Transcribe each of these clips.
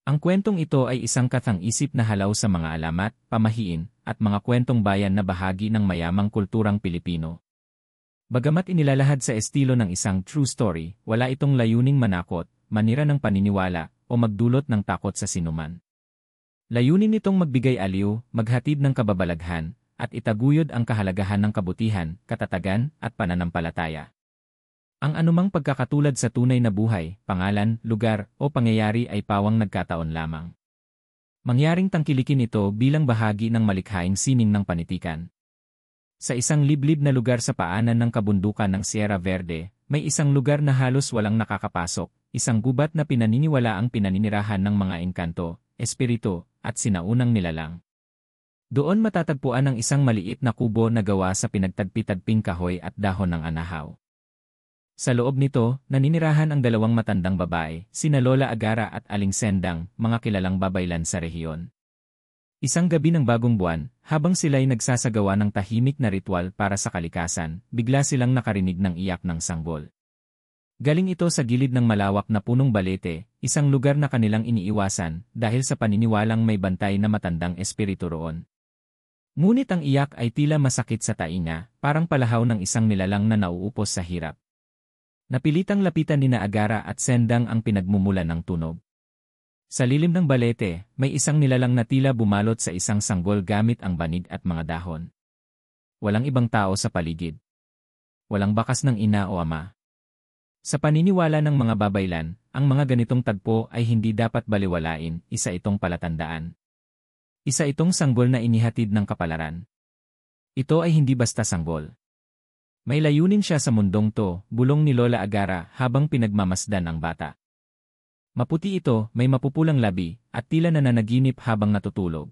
Ang kwentong ito ay isang kathang-isip na halaw sa mga alamat, pamahiin, at mga kwentong bayan na bahagi ng mayamang kulturang Pilipino. Bagamat inilalahad sa estilo ng isang true story, wala itong layuning manakot, manira ng paniniwala, o magdulot ng takot sa sinuman. Layunin nitong magbigay aliw, maghatid ng kababalaghan, at itaguyod ang kahalagahan ng kabutihan, katatagan, at pananampalataya. Ang anumang pagkakatulad sa tunay na buhay, pangalan, lugar, o pangyayari ay pawang nagkataon lamang. Mangyaring tangkilikin ito bilang bahagi ng malikhaing sining ng panitikan. Sa isang liblib na lugar sa paanan ng kabundukan ng Sierra Verde, may isang lugar na halos walang nakakapasok, isang gubat na pinaniniwalaang pinaninirahan ng mga engkanto, espiritu, at sinaunang nilalang. Doon matatagpuan ang isang maliit na kubo na gawa sa pinagtagpi-tagping kahoy at dahon ng anahaw. Sa loob nito, naninirahan ang dalawang matandang babae, sina Lola Agara at Aling Sendang, mga kilalang babaylan sa rehiyon. Isang gabi ng bagong buwan, habang sila'y nagsasagawa ng tahimik na ritual para sa kalikasan, bigla silang nakarinig ng iyak ng sanggol. Galing ito sa gilid ng malawak na punong balete, isang lugar na kanilang iniiwasan dahil sa paniniwalang may bantay na matandang espiritu roon. Ngunit ang iyak ay tila masakit sa tainga, parang palahaw ng isang nilalang na nauupos sa hirap. Napilitang lapitan ni Agara at Sendang ang pinagmumulan ng tunog. Sa lilim ng balete, may isang nilalang na tila bumalot sa isang sanggol gamit ang banig at mga dahon. Walang ibang tao sa paligid. Walang bakas ng ina o ama. Sa paniniwala ng mga babaylan, ang mga ganitong tagpo ay hindi dapat baliwalain, isa itong palatandaan. Isa itong sanggol na inihatid ng kapalaran. Ito ay hindi basta sanggol. May layunin siya sa mundong to, bulong ni Lola Agara habang pinagmamasdan ang bata. Maputi ito, may mapupulang labi, at tila nananaginip habang natutulog.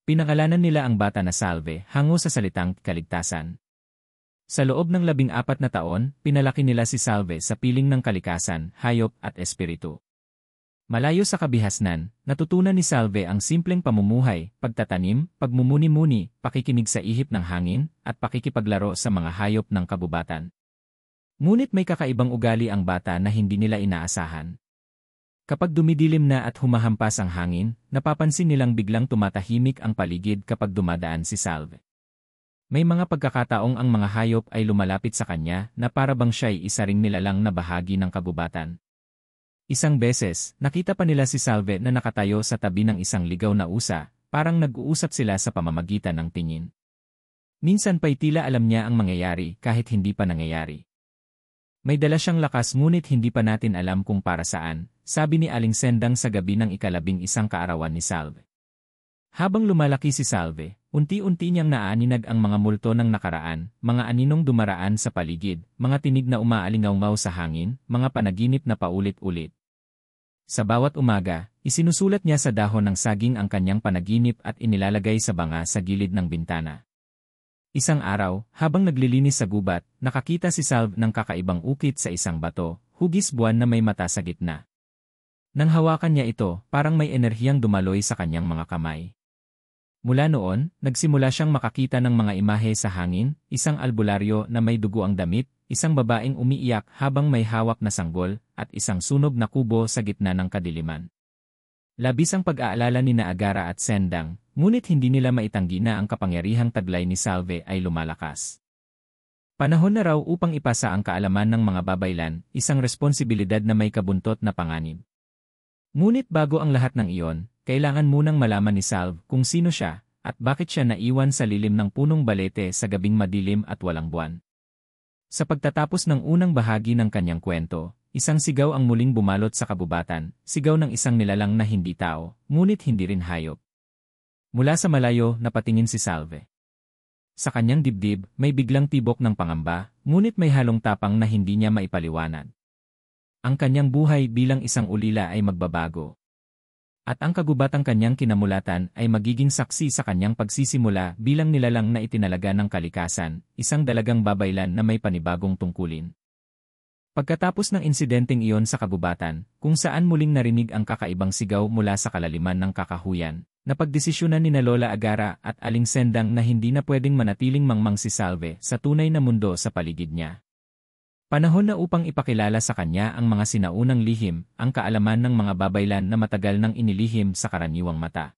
Pinangalanan nila ang bata na Salve, hango sa salitang kaligtasan. Sa loob ng 14 na taon, pinalaki nila si Salve sa piling ng kalikasan, hayop at espiritu. Malayo sa kabihasnan, natutunan ni Salve ang simpleng pamumuhay, pagtatanim, pagmumuni-muni, pakikinig sa ihip ng hangin, at pakikipaglaro sa mga hayop ng kabubatan. Ngunit may kakaibang ugali ang bata na hindi nila inaasahan. Kapag dumidilim na at humahampas ang hangin, napapansin nilang biglang tumatahimik ang paligid kapag dumadaan si Salve. May mga pagkakataong ang mga hayop ay lumalapit sa kanya na para bang siya'y isa ring nilalang na bahagi ng kabubatan. Isang beses, nakita pa nila si Salve na nakatayo sa tabi ng isang ligaw na usa, parang nag-uusap sila sa pamamagitan ng tingin. Minsan pa'y tila alam niya ang mangyayari kahit hindi pa nangyayari. May dala siyang lakas ngunit hindi pa natin alam kung para saan, sabi ni Aling Sendang sa gabi ng ika-11 kaarawan ni Salve. Habang lumalaki si Salve, unti-unti niyang naaaninag ang mga multo ng nakaraan, mga aninong dumaraan sa paligid, mga tinig na umaalingaw sa hangin, mga panaginip na paulit-ulit. Sa bawat umaga, isinusulat niya sa dahon ng saging ang kanyang panaginip at inilalagay sa banga sa gilid ng bintana. Isang araw, habang naglilinis sa gubat, nakakita si Salve ng kakaibang ukit sa isang bato, hugis buwan na may mata sa gitna. Nang hawakan niya ito, parang may enerhiyang dumaloy sa kanyang mga kamay. Mula noon, nagsimula siyang makakita ng mga imahe sa hangin, isang albularyo na may dugo ang damit, isang babaeng umiiyak habang may hawak na sanggol, at isang sunog na kubo sa gitna ng kadiliman. Labis ang pag-aalala ni Agara at Sendang, ngunit hindi nila maitanggi na ang kapangyarihang taglay ni Salve ay lumalakas. Panahon na raw upang ipasa ang kaalaman ng mga babaylan, isang responsibilidad na may kabuntot na panganib. Ngunit bago ang lahat ng iyon, kailangan munang malaman ni Salve kung sino siya, at bakit siya naiwan sa lilim ng punong balete sa gabing madilim at walang buwan. Sa pagtatapos ng unang bahagi ng kanyang kwento, isang sigaw ang muling bumalot sa kabubatan, sigaw ng isang nilalang na hindi tao, ngunit hindi rin hayop. Mula sa malayo, napatingin si Salve. Sa kanyang dibdib, may biglang tibok ng pangamba, ngunit may halong tapang na hindi niya maipaliwanag. Ang kanyang buhay bilang isang ulila ay magbabago. At ang kagubatang kanyang kinamulatan ay magiging saksi sa kanyang pagsisimula bilang nilalang na itinalaga ng kalikasan, isang dalagang babaylan na may panibagong tungkulin. Pagkatapos ng insidenteng iyon sa kagubatan, kung saan muling narinig ang kakaibang sigaw mula sa kalaliman ng kakahuyan, napagdesisyonan ni Lola Agara at Aling Sendang na hindi na pwedeng manatiling mangmang si Salve sa tunay na mundo sa paligid niya. Panahon na upang ipakilala sa kanya ang mga sinaunang lihim, ang kaalaman ng mga babaylan na matagal nang inilihim sa karaniwang mata.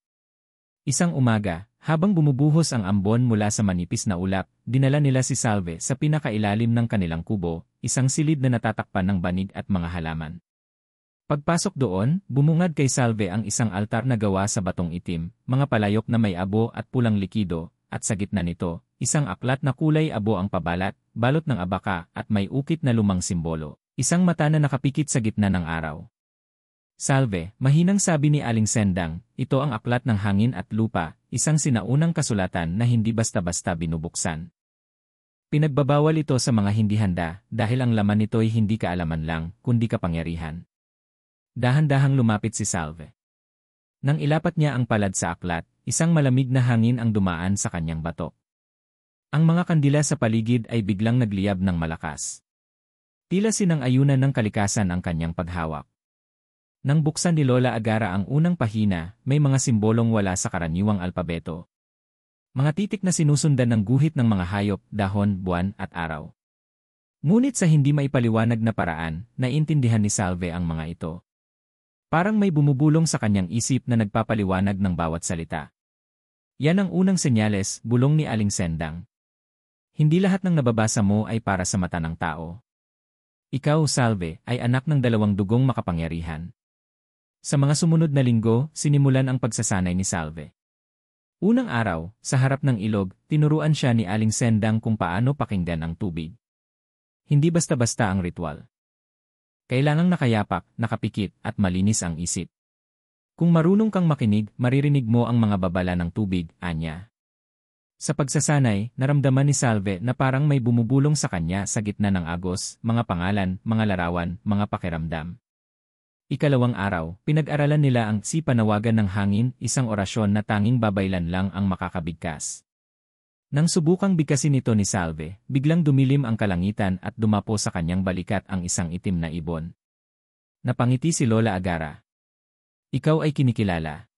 Isang umaga, habang bumubuhos ang ambon mula sa manipis na ulap, dinala nila si Salve sa pinakailalim ng kanilang kubo, isang silid na natatakpan ng banig at mga halaman. Pagpasok doon, bumungad kay Salve ang isang altar na gawa sa batong itim, mga palayok na may abo at pulang likido, at sa gitna nito, isang aklat na kulay abo ang pabalat, balot ng abaka at may ukit na lumang simbolo, isang mata na nakapikit sa gitna ng araw. Salve, mahinang sabi ni Aling Sendang, ito ang aklat ng hangin at lupa, isang sinaunang kasulatan na hindi basta-basta binubuksan. Pinagbabawal ito sa mga hindi handa dahil ang laman nito'y hindi kaalaman lang, kundi kapangyarihan. Dahan-dahang lumapit si Salve. Nang ilapat niya ang palad sa aklat, isang malamig na hangin ang dumaan sa kanyang batok. Ang mga kandila sa paligid ay biglang nagliyab ng malakas. Tila sinang-ayunan ng kalikasan ang kanyang paghawak. Nang buksan ni Lola Agara ang unang pahina, may mga simbolong wala sa karaniwang alpabeto. Mga titik na sinusundan ng guhit ng mga hayop, dahon, buwan at araw. Ngunit sa hindi maipaliwanag na paraan, naiintindihan ni Salve ang mga ito. Parang may bumubulong sa kanyang isip na nagpapaliwanag ng bawat salita. Yan ang unang senyales, bulong ni Aling Sendang. Hindi lahat ng nababasa mo ay para sa mata ng tao. Ikaw, Salve, ay anak ng dalawang dugong makapangyarihan. Sa mga sumunod na linggo, sinimulan ang pagsasanay ni Salve. Unang araw, sa harap ng ilog, tinuruan siya ni Aling Sendang kung paano pakinggan ang tubig. Hindi basta-basta ang ritual. Kailangang nakayapak, nakapikit, at malinis ang isip. Kung marunong kang makinig, maririnig mo ang mga babala ng tubig, anya. Sa pagsasanay, naramdaman ni Salve na parang may bumubulong sa kanya sa gitna ng agos, mga pangalan, mga larawan, mga pakiramdam. Ikalawang araw, pinag-aralan nila ang si panawagan ng hangin, isang orasyon na tanging babaylan lang ang makakabigkas. Nang subukang bigkasin ito ni Salve, biglang dumilim ang kalangitan at dumapo sa kanyang balikat ang isang itim na ibon. Napangiti si Lola Agara. Ikaw ay kinikilala.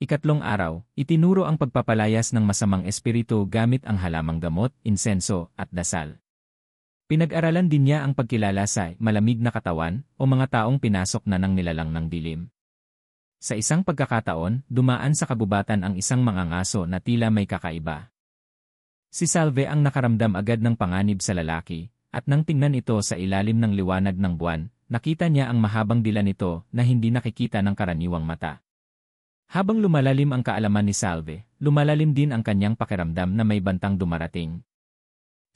Ikatlong araw, itinuro ang pagpapalayas ng masamang espiritu gamit ang halamang gamot, insenso, at dasal. Pinag-aralan din niya ang pagkilala sa malamig na katawan o mga taong pinasok na ng nilalang ng dilim. Sa isang pagkakataon, dumaan sa kabubatan ang isang mangangaso na tila may kakaiba. Si Salve ang nakaramdam agad ng panganib sa lalaki, at nang tingnan ito sa ilalim ng liwanag ng buwan, nakita niya ang mahabang dila nito na hindi nakikita ng karaniwang mata. Habang lumalalim ang kaalaman ni Salve, lumalalim din ang kanyang pakiramdam na may bantang dumarating.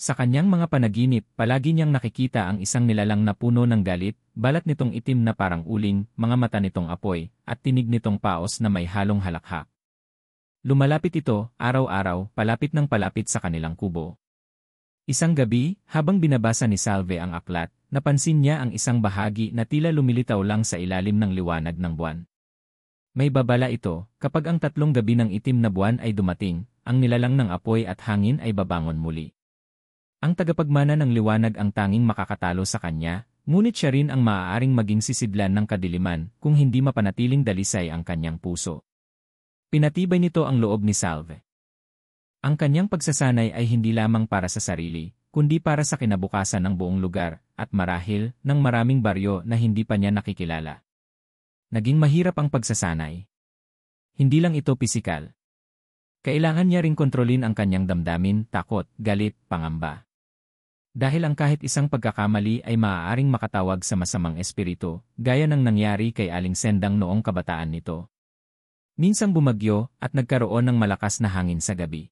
Sa kanyang mga panaginip, palagi niyang nakikita ang isang nilalang na puno ng galit, balat nitong itim na parang uling, mga mata nitong apoy, at tinig nitong paos na may halong halakhak. Lumalapit ito, araw-araw, palapit ng palapit sa kanilang kubo. Isang gabi, habang binabasa ni Salve ang aklat, napansin niya ang isang bahagi na tila lumilitaw lang sa ilalim ng liwanag ng buwan. May babala ito, kapag ang 3 gabi ng itim na buwan ay dumating, ang nilalang ng apoy at hangin ay babangon muli. Ang tagapagmana ng liwanag ang tanging makakatalo sa kanya, ngunit siya rin ang maaaring maging sisidlan ng kadiliman kung hindi mapanatiling dalisay ang kanyang puso. Pinatibay nito ang loob ni Salve. Ang kanyang pagsasanay ay hindi lamang para sa sarili, kundi para sa kinabukasan ng buong lugar, at marahil, ng maraming baryo na hindi pa niya nakikilala. Naging mahirap ang pagsasanay. Hindi lang ito pisikal. Kailangan niya ring kontrolin ang kanyang damdamin, takot, galit, pangamba. Dahil ang kahit isang pagkakamali ay maaaring makatawag sa masamang espiritu, gaya ng nangyari kay Aling Sendang noong kabataan nito. Minsang bumagyo at nagkaroon ng malakas na hangin sa gabi.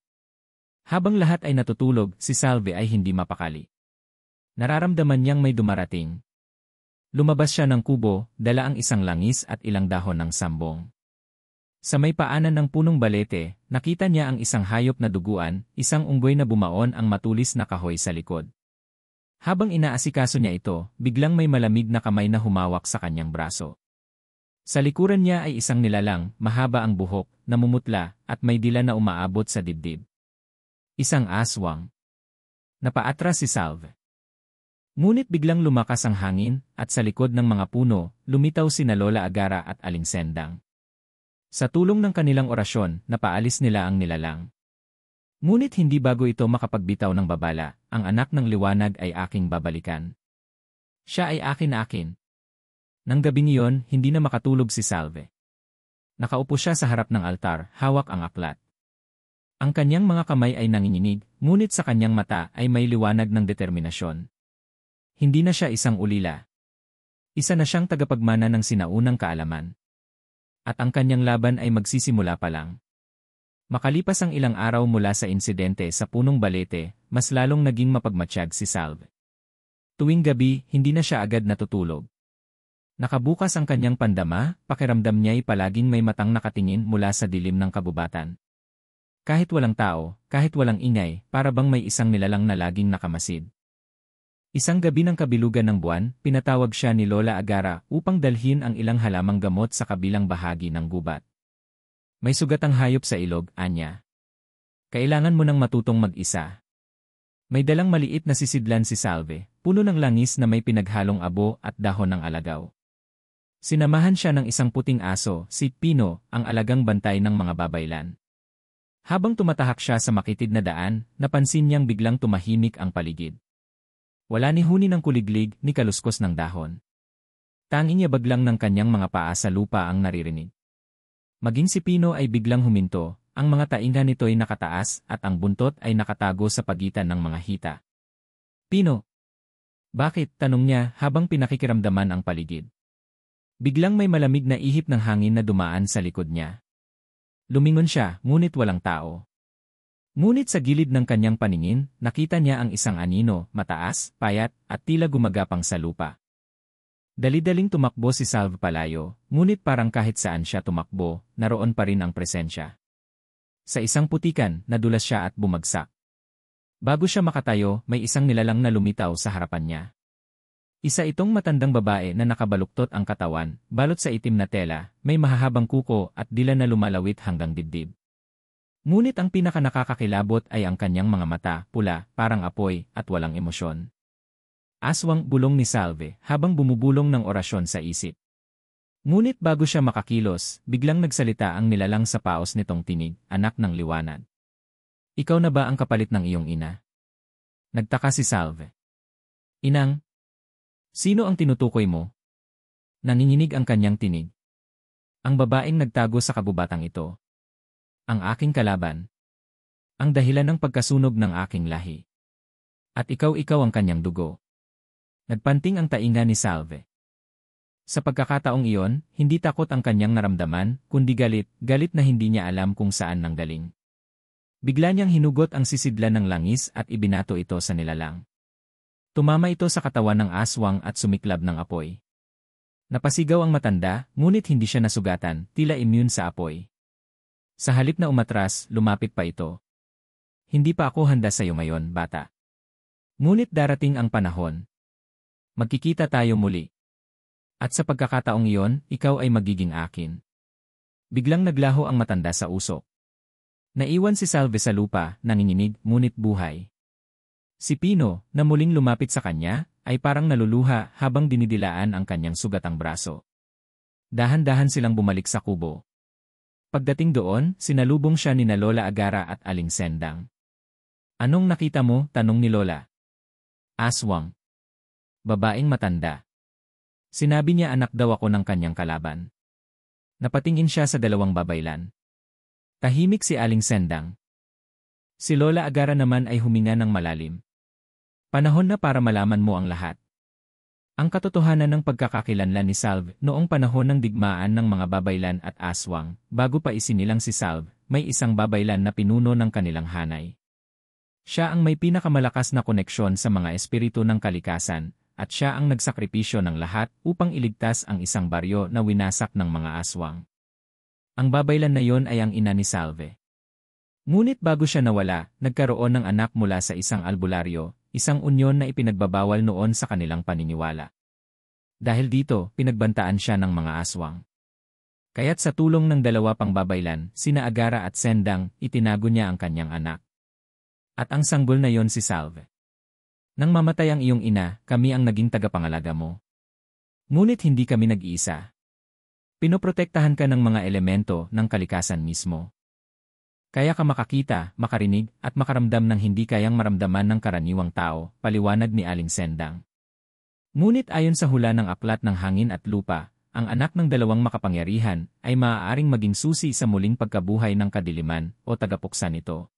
Habang lahat ay natutulog, si Salve ay hindi mapakali. Nararamdaman niyang may dumarating. Lumabas siya ng kubo, dala ang isang langis at ilang dahon ng sambong. Sa may paanan ng punong balete, nakita niya ang isang hayop na duguan, isang unggoy na bumaon ang matulis na kahoy sa likod. Habang inaasikaso niya ito, biglang may malamig na kamay na humawak sa kanyang braso. Sa likuran niya ay isang nilalang, mahaba ang buhok, namumutla, at may dila na umaabot sa dibdib. Isang aswang. Napaatras si Salve. Ngunit biglang lumakas ang hangin, at sa likod ng mga puno, lumitaw sina Lola Agara at Aling Sendang. Sa tulong ng kanilang orasyon, napaalis nila ang nilalang. Ngunit hindi bago ito makapagbitaw ng babala, ang anak ng liwanag ay aking babalikan. Siya ay akin-akin. Nang gabing iyon, hindi na makatulog si Salve. Nakaupo siya sa harap ng altar, hawak ang aklat. Ang kanyang mga kamay ay nanginginig, ngunit sa kanyang mata ay may liwanag ng determinasyon. Hindi na siya isang ulila. Isa na siyang tagapagmana ng sinaunang kaalaman. At ang kanyang laban ay magsisimula pa lang. Makalipas ang ilang araw mula sa insidente sa punong balete, mas lalong naging mapagmatsyag si Salve. Tuwing gabi, hindi na siya agad natutulog. Nakabukas ang kanyang pandama, pakiramdam niya'y palaging may matang nakatingin mula sa dilim ng kabubatan. Kahit walang tao, kahit walang ingay, para bang may isang nilalang na laging nakamasid. Isang gabi ng kabilugan ng buwan, pinatawag siya ni Lola Agara upang dalhin ang ilang halamang gamot sa kabilang bahagi ng gubat. May sugatang hayop sa ilog, anya. Kailangan mo nang matutong mag-isa. May dalang maliit na sisidlan si Salve, puno ng langis na may pinaghalong abo at dahon ng alagaw. Sinamahan siya ng isang puting aso, si Pino, ang alagang bantay ng mga babaylan. Habang tumatahak siya sa makitid na daan, napansin niyang biglang tumahimik ang paligid. Wala ni huni ng kuliglig ni kaluskos ng dahon. Tanging yabag lang ng kanyang mga paa sa lupa ang naririnig. Maging si Pino ay biglang huminto, ang mga tainga nito ay nakataas at ang buntot ay nakatago sa pagitan ng mga hita. Pino! Bakit? Tanong niya habang pinakikiramdaman ang paligid. Biglang may malamig na ihip ng hangin na dumaan sa likod niya. Lumingon siya, ngunit walang tao. Ngunit sa gilid ng kanyang paningin, nakita niya ang isang anino, mataas, payat, at tila gumagapang sa lupa. Dali-daling tumakbo si Salve palayo, ngunit parang kahit saan siya tumakbo, naroon pa rin ang presensya. Sa isang putikan, nadulas siya at bumagsak. Bago siya makatayo, may isang nilalang na lumitaw sa harapan niya. Isa itong matandang babae na nakabaluktot ang katawan, balot sa itim na tela, may mahahabang kuko at dila na lumalawit hanggang dibdib. Ngunit ang pinakanakakakilabot ay ang kanyang mga mata, pula, parang apoy, at walang emosyon. Aswang, bulong ni Salve, habang bumubulong ng orasyon sa isip. Ngunit bago siya makakilos, biglang nagsalita ang nilalang sa paos nitong tinig, anak ng liwanag. Ikaw na ba ang kapalit ng iyong ina? Nagtaka si Salve. Inang? Sino ang tinutukoy mo? Nanginginig ang kanyang tinig. Ang babaeng nagtago sa kabubatang ito. Ang aking kalaban. Ang dahilan ng pagkasunog ng aking lahi. At ikaw ang kanyang dugo. Nagpanting ang tainga ni Salve. Sa pagkakataong iyon, hindi takot ang kanyang naramdaman, kundi galit na hindi niya alam kung saan nanggaling. Bigla niyang hinugot ang sisidlan ng langis at ibinato ito sa nilalang. Tumama ito sa katawan ng aswang at sumiklab ng apoy. Napasigaw ang matanda, ngunit hindi siya nasugatan, tila immune sa apoy. Sa halip na umatras, lumapit pa ito. Hindi pa ako handa sa iyo ngayon, bata. Ngunit darating ang panahon. Magkikita tayo muli. At sa pagkakataong iyon, ikaw ay magiging akin. Biglang naglaho ang matanda sa usok. Naiwan si Salve sa lupa, nanginginig, ngunit buhay. Si Pino, na muling lumapit sa kanya, ay parang naluluha habang dinidilaan ang kanyang sugatang braso. Dahan-dahan silang bumalik sa kubo. Pagdating doon, sinalubong siya ni Lola Agara at Aling Sendang. Anong nakita mo? Tanong ni Lola. Aswang. Babaeng matanda. Sinabi niya anak daw ako ng kanyang kalaban. Napatingin siya sa dalawang babaylan. Tahimik si Aling Sendang. Si Lola Agara naman ay huminga ng malalim. Panahon na para malaman mo ang lahat. Ang katotohanan ng pagkakakilanlan ni Salve noong panahon ng digmaan ng mga babaylan at aswang, bago pa isinilang si Salve, may isang babaylan na pinuno ng kanilang hanay. Siya ang may pinakamalakas na koneksyon sa mga espiritu ng kalikasan, at siya ang nagsakripisyo ng lahat upang iligtas ang isang baryo na winasak ng mga aswang. Ang babaylan na yon ay ang ina ni Salve. Ngunit bago siya nawala, nagkaroon ng anak mula sa isang albularyo, isang unyon na ipinagbabawal noon sa kanilang paniniwala. Dahil dito, pinagbantaan siya ng mga aswang. Kaya't sa tulong ng dalawa pang babaylan, sina Agara at Sendang, itinago niya ang kanyang anak. At ang sanggol na yon si Salve. Nang mamatay ang iyong ina, kami ang naging tagapangalaga mo. Ngunit hindi kami nag-iisa. Pinoprotektahan ka ng mga elemento ng kalikasan mismo. Kaya ka makakita, makarinig, at makaramdam ng hindi kayang maramdaman ng karaniwang tao, paliwanag ni Aling Sendang. Ngunit ayon sa hula ng aklat ng hangin at lupa, ang anak ng dalawang makapangyarihan ay maaaring maging susi sa muling pagkabuhay ng kadiliman o tagapuksa nito.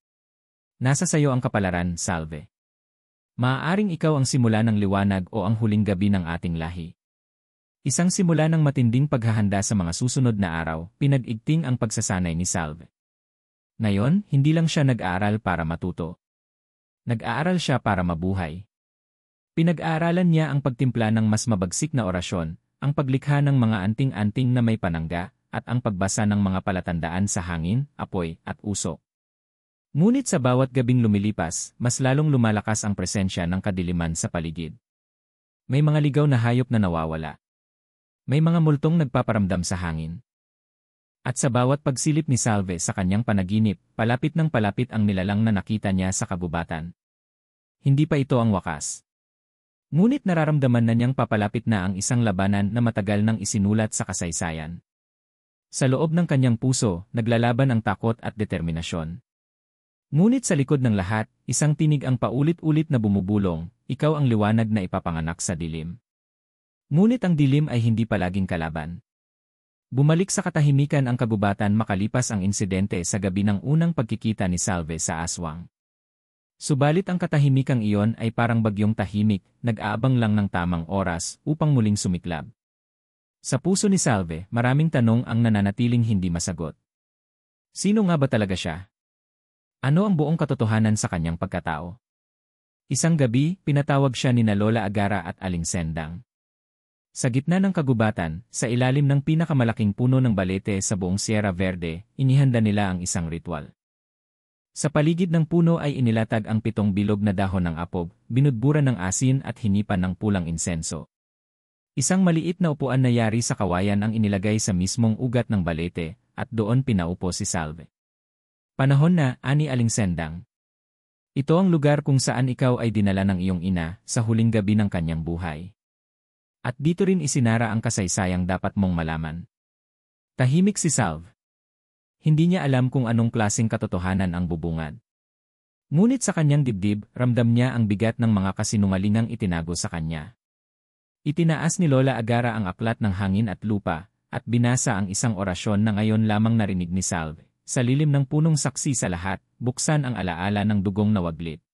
Nasa sayo ang kapalaran, Salve. Maaaring ikaw ang simula ng liwanag o ang huling gabi ng ating lahi. Isang simula ng matinding paghahanda sa mga susunod na araw, pinag-igting ang pagsasanay ni Salve. Ngayon, hindi lang siya nag-aaral para matuto. Nag-aaral siya para mabuhay. Pinag-aaralan niya ang pagtimpla ng mas mabagsik na orasyon, ang paglikha ng mga anting-anting na may panangga, at ang pagbasa ng mga palatandaan sa hangin, apoy, at usok. Ngunit sa bawat gabing lumilipas, mas lalong lumalakas ang presensya ng kadiliman sa paligid. May mga ligaw na hayop na nawawala. May mga multong nagpaparamdam sa hangin. At sa bawat pagsilip ni Salve sa kanyang panaginip, palapit ng palapit ang nilalang na nakita niya sa kagubatan. Hindi pa ito ang wakas. Ngunit nararamdaman na niyang papalapit na ang isang labanan na matagal nang isinulat sa kasaysayan. Sa loob ng kanyang puso, naglalaban ang takot at determinasyon. Ngunit sa likod ng lahat, isang tinig ang paulit-ulit na bumubulong, ikaw ang liwanag na ipapanganak sa dilim. Ngunit ang dilim ay hindi palaging kalaban. Bumalik sa katahimikan ang kagubatan makalipas ang insidente sa gabi ng unang pagkikita ni Salve sa aswang. Subalit ang katahimikang iyon ay parang bagyong tahimik, nag-aabang lang ng tamang oras upang muling sumiklab. Sa puso ni Salve, maraming tanong ang nananatiling hindi masagot. Sino nga ba talaga siya? Ano ang buong katotohanan sa kanyang pagkatao? Isang gabi, pinatawag siya ni Lola Agara at Aling Sendang. Sa gitna ng kagubatan, sa ilalim ng pinakamalaking puno ng balete sa buong Sierra Verde, inihanda nila ang isang ritual. Sa paligid ng puno ay inilatag ang 7 bilog na dahon ng apog, binudburan ng asin at hinipan ng pulang insenso. Isang maliit na upuan na yari sa kawayan ang inilagay sa mismong ugat ng balete, at doon pinaupo si Salve. Panahon na, ani Aling Sendang. Ito ang lugar kung saan ikaw ay dinala ng iyong ina sa huling gabi ng kanyang buhay. At dito rin isinara ang kasaysayang dapat mong malaman. Tahimik si Salve. Hindi niya alam kung anong klaseng katotohanan ang bubungad. Ngunit sa kanyang dibdib, ramdam niya ang bigat ng mga kasinungalingang itinago sa kanya. Itinaas ni Lola Agara ang aklat ng hangin at lupa, at binasa ang isang orasyon na ngayon lamang narinig ni Salve. Sa lilim ng punong saksi sa lahat, buksan ang alaala ng dugong nawaglit.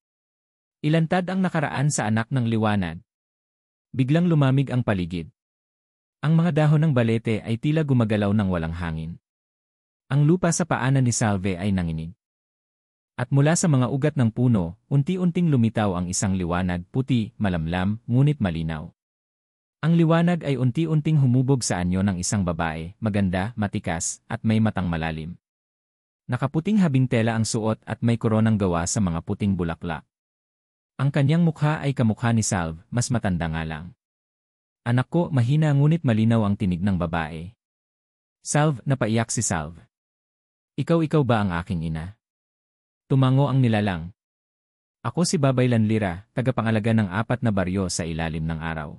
Ilantad ang nakaraan sa anak ng liwanag. Biglang lumamig ang paligid. Ang mga dahon ng balete ay tila gumagalaw ng walang hangin. Ang lupa sa paanan ni Salve ay nanginig. At mula sa mga ugat ng puno, unti-unting lumitaw ang isang liwanag, puti, malamlam, ngunit malinaw. Ang liwanag ay unti-unting humubog sa anyo ng isang babae, maganda, matikas, at may matang malalim. Nakaputing habing tela ang suot at may koronang gawa sa mga puting bulaklak. Ang kanyang mukha ay kamukha ni Salve, mas matanda nga lang. Anak ko, mahina ngunit malinaw ang tinig ng babae. Salve, napaiyak si Salve. Ikaw ba ang aking ina? Tumango ang nilalang. Ako si Babay Lanlira, tagapangalaga ng 4 na baryo sa ilalim ng araw.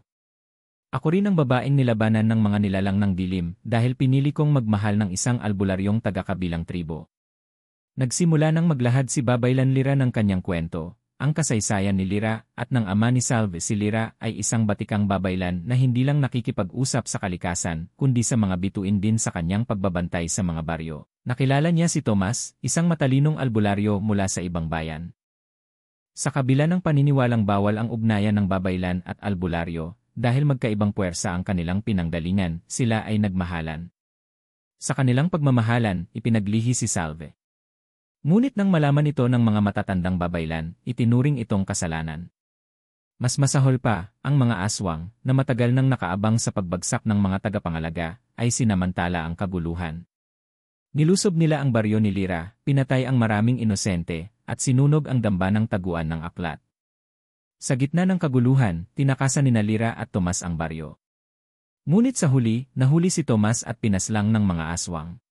Ako rin ang babaeng nilabanan ng mga nilalang ng dilim dahil pinili kong magmahal ng isang albularyong taga-kabilang tribo. Nagsimula nang maglahad si Babay Lanlira ng kanyang kwento. Ang kasaysayan ni Lira at ng ama ni Salve si Lira ay isang batikang babaylan na hindi lang nakikipag-usap sa kalikasan, kundi sa mga bituin din sa kanyang pagbabantay sa mga baryo. Nakilala niya si Tomas, isang matalinong albularyo mula sa ibang bayan. Sa kabila ng paniniwalang bawal ang ugnayan ng babaylan at albularyo, dahil magkaibang puwersa ang kanilang pinanggalingan, sila ay nagmahalan. Sa kanilang pagmamahalan, ipinaglihi si Salve. Ngunit nang malaman ito ng mga matatandang babaylan, itinuring itong kasalanan. Mas masahol pa, ang mga aswang, na matagal nang nakaabang sa pagbagsak ng mga tagapangalaga, ay sinamantala ang kabuluhan. Nilusob nila ang baryo ni Lira, pinatay ang maraming inosente, at sinunog ang damba ng taguan ng aklat. Sa gitna ng kaguluhan, tinakasan ni Lira at Tomas ang baryo. Ngunit sa huli, nahuli si Tomas at pinaslang ng mga aswang.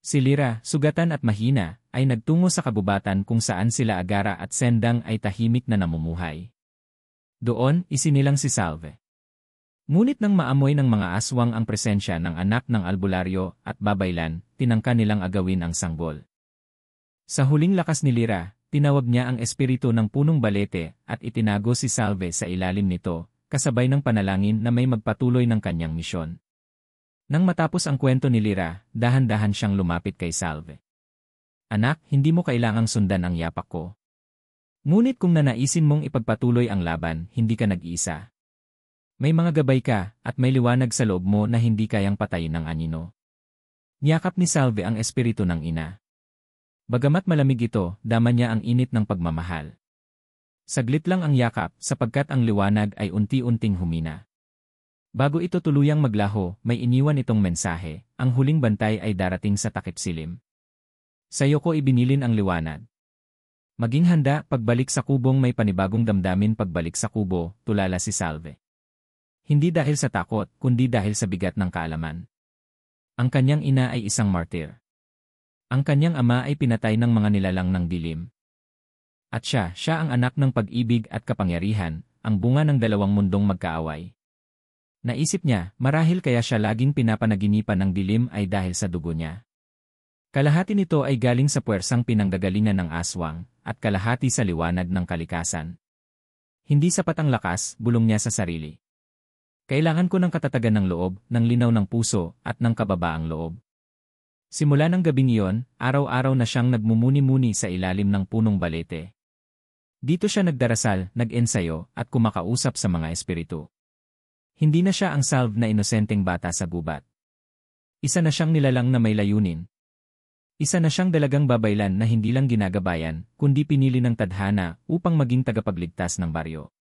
Si Lira, sugatan at mahina, ay nagtungo sa kabubatan kung saan sila Agara at Sendang ay tahimik na namumuhay. Doon, isinilang si Salve. Ngunit nang maamoy ng mga aswang ang presensya ng anak ng albularyo at babaylan, tinangka nilang agawin ang sanggol. Sa huling lakas ni Lyra, tinawag niya ang espiritu ng punong balete at itinago si Salve sa ilalim nito, kasabay ng panalangin na may magpatuloy ng kanyang misyon. Nang matapos ang kwento ni Lyra, dahan-dahan siyang lumapit kay Salve. Anak, hindi mo kailangang sundan ang yapak ko. Ngunit kung nanaisin mong ipagpatuloy ang laban, hindi ka nag-iisa. May mga gabay ka, at may liwanag sa loob mo na hindi kayang patayin ng anino. Niyakap ni Salve ang espiritu ng ina. Bagamat malamig ito, dama niya ang init ng pagmamahal. Saglit lang ang yakap sapagkat ang liwanag ay unti-unting humina. Bago ito tuluyang maglaho, may iniwan itong mensahe, ang huling bantay ay darating sa takip silim. Sa'yo ko ibinilin ang liwanag. Maging handa, pagbalik sa kubong may panibagong damdamin pagbalik sa kubo, tulala si Salve. Hindi dahil sa takot, kundi dahil sa bigat ng kaalaman. Ang kanyang ina ay isang martir. Ang kanyang ama ay pinatay ng mga nilalang ng dilim. At siya ang anak ng pag-ibig at kapangyarihan, ang bunga ng dalawang mundong magkaaway. Naisip niya, marahil kaya siya laging pinapanaginipan ng dilim ay dahil sa dugo niya. Kalahati nito ay galing sa puwersang pinanggagalingan ng aswang, at kalahati sa liwanag ng kalikasan. Hindi sapat ang lakas, bulong niya sa sarili. Kailangan ko ng katatagan ng loob, ng linaw ng puso, at ng kababaang loob. Simula ng gabing iyon, araw-araw na siyang nagmumuni-muni sa ilalim ng punong balete. Dito siya nagdarasal, nag-ensayo, at kumakausap sa mga espiritu. Hindi na siya ang Salve na inosenteng bata sa gubat. Isa na siyang nilalang na may layunin. Isa na siyang dalagang babaylan na hindi lang ginagabayan, kundi pinili ng tadhana upang maging tagapagligtas ng baryo.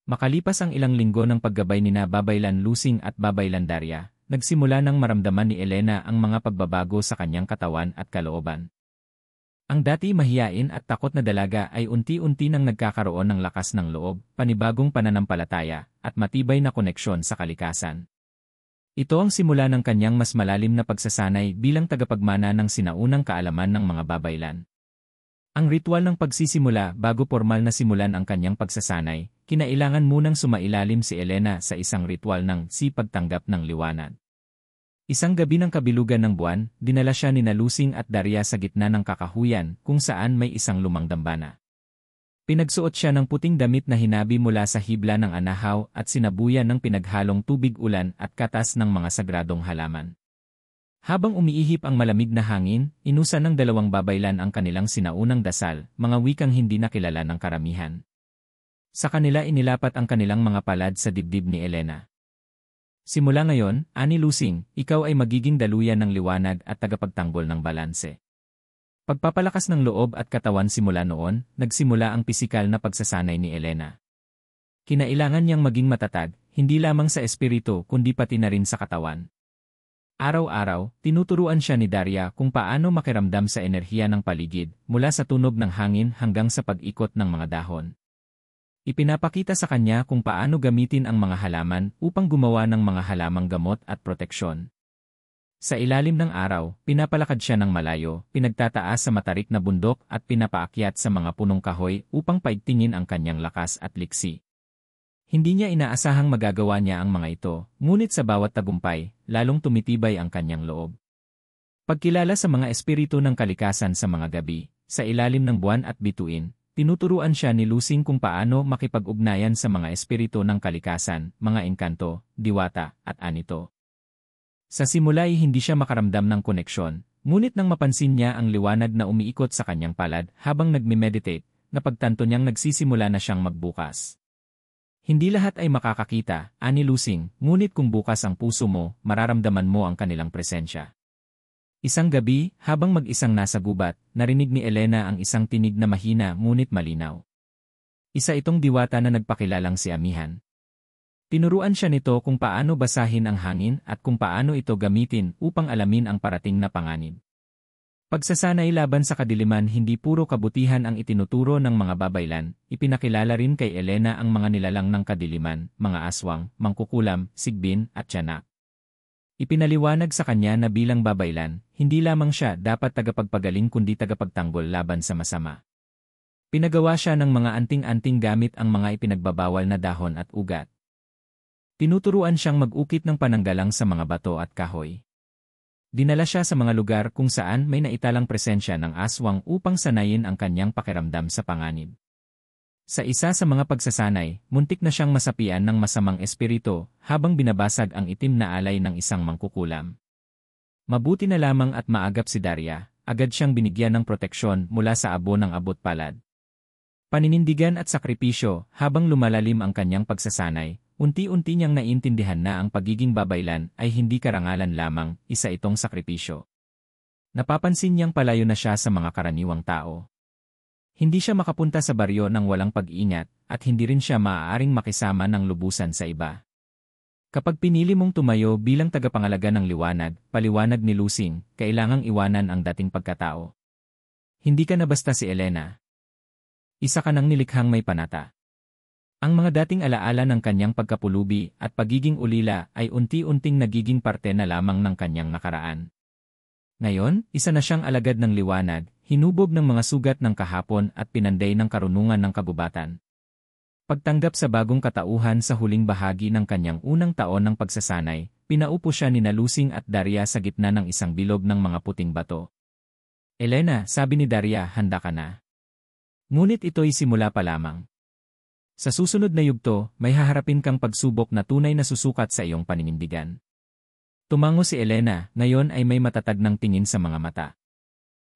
Makalipas ang ilang linggo ng paggabay nina Babaylan Lusing at Babaylan Daria, nagsimula nang maramdaman ni Elena ang mga pagbabago sa kanyang katawan at kalooban. Ang dati mahiyain at takot na dalaga ay unti-unti nang nagkakaroon ng lakas ng loob, panibagong pananampalataya, at matibay na koneksyon sa kalikasan. Ito ang simula ng kanyang mas malalim na pagsasanay bilang tagapagmana ng sinaunang kaalaman ng mga babaylan. Ang ritual ng pagsisimula bago formal na simulan ang kanyang pagsasanay, kinailangan munang sumailalim si Elena sa isang ritual ng pagtanggap ng liwanag. Isang gabi ng kabilugan ng buwan, dinala siya ni Lusing at Daria sa gitna ng kakahuyan kung saan may isang lumang dambana. Pinagsuot siya ng puting damit na hinabi mula sa hibla ng anahaw at sinabuyan ng pinaghalong tubig ulan at katas ng mga sagradong halaman. Habang umiihip ang malamig na hangin, inusan ng dalawang babaylan ang kanilang sinaunang dasal, mga wikang hindi nakilala ng karamihan. Sa kanila inilapat ang kanilang mga palad sa dibdib ni Elena. Simula ngayon, Ani Lusing, ikaw ay magiging daluyan ng liwanag at tagapagtanggol ng balanse. Pagpapalakas ng loob at katawan simula noon, nagsimula ang pisikal na pagsasanay ni Elena. Kinailangan niyang maging matatag, hindi lamang sa espiritu kundi pati na rin sa katawan. Araw-araw, tinuturuan siya ni Daria kung paano makiramdam sa enerhiya ng paligid, mula sa tunog ng hangin hanggang sa pag-ikot ng mga dahon. Ipinapakita sa kanya kung paano gamitin ang mga halaman upang gumawa ng mga halamang gamot at proteksyon. Sa ilalim ng araw, pinapalakad siya ng malayo, pinagtataas sa matarik na bundok at pinapaakyat sa mga punong kahoy upang paigtingin ang kanyang lakas at liksi. Hindi niya inaasahang magagawa niya ang mga ito, ngunit sa bawat tagumpay, lalong tumitibay ang kanyang loob. Pagkilala sa mga espiritu ng kalikasan sa mga gabi, sa ilalim ng buwan at bituin, tinuturuan siya ni Lusing kung paano makipag-ugnayan sa mga espiritu ng kalikasan, mga engkanto, diwata, at anito. Sa simula ay hindi siya makaramdam ng koneksyon, ngunit nang mapansin niya ang liwanag na umiikot sa kanyang palad habang nagme-meditate, napagtanto niyang nagsisimula na siyang magbukas. Hindi lahat ay makakakita, Ani Lusing, ngunit kung bukas ang puso mo, mararamdaman mo ang kanilang presensya. Isang gabi, habang mag-isang nasa gubat, narinig ni Elena ang isang tinig na mahina ngunit malinaw. Isa itong diwata na nagpakilalang si Amihan. Tinuruan siya nito kung paano basahin ang hangin at kung paano ito gamitin upang alamin ang parating na panganib. Pagsasanay laban sa kadiliman hindi puro kabutihan ang itinuturo ng mga babaylan, ipinakilala rin kay Elena ang mga nilalang ng kadiliman, mga aswang, mangkukulam, sigbin, at tiyanak. Ipinaliwanag sa kanya na bilang babaylan, hindi lamang siya dapat tagapagpagaling kundi tagapagtanggol laban sa masama. Pinagawa siya ng mga anting-anting gamit ang mga ipinagbabawal na dahon at ugat. Tinuturuan siyang mag-ukit ng pananggalang sa mga bato at kahoy. Dinala siya sa mga lugar kung saan may naitalang presensya ng aswang upang sanayin ang kanyang pakiramdam sa panganib. Sa isa sa mga pagsasanay, muntik na siyang masapian ng masamang espiritu habang binabasag ang itim na alay ng isang mangkukulam. Mabuti na lamang at maagap si Daria, agad siyang binigyan ng proteksyon mula sa abo ng abot palad. Paninindigan at sakripisyo, habang lumalalim ang kanyang pagsasanay, unti-unti niyang naiintindihan na ang pagiging babaylan ay hindi karangalan lamang, isa itong sakripisyo. Napapansin niyang palayo na siya sa mga karaniwang tao. Hindi siya makapunta sa baryo nang walang pag-iingat, at hindi rin siya maaaring makisama ng lubusan sa iba. Kapag pinili mong tumayo bilang tagapangalaga ng liwanag, paliwanag ni Lusing, kailangang iwanan ang dating pagkatao. Hindi ka na basta si Elena. Isa ka nang nilikhang may panata. Ang mga dating alaala ng kanyang pagkapulubi at pagiging ulila ay unti-unting nagiging parte na lamang ng kanyang nakaraan. Ngayon, isa na siyang alagad ng liwanag, hinubog ng mga sugat ng kahapon at pinanday ng karunungan ng kagubatan. Pagtanggap sa bagong katauhan sa huling bahagi ng kanyang unang taon ng pagsasanay, pinaupo siya ni Lusing at Daria sa gitna ng isang bilog ng mga puting bato. Elena, sabi ni Daria, handa ka na. Ngunit ito'y simula pa lamang. Sa susunod na yugto, may haharapin kang pagsubok na tunay na susukat sa iyong paninindigan. Tumango si Elena, ngayon ay may matatag ng tingin sa mga mata.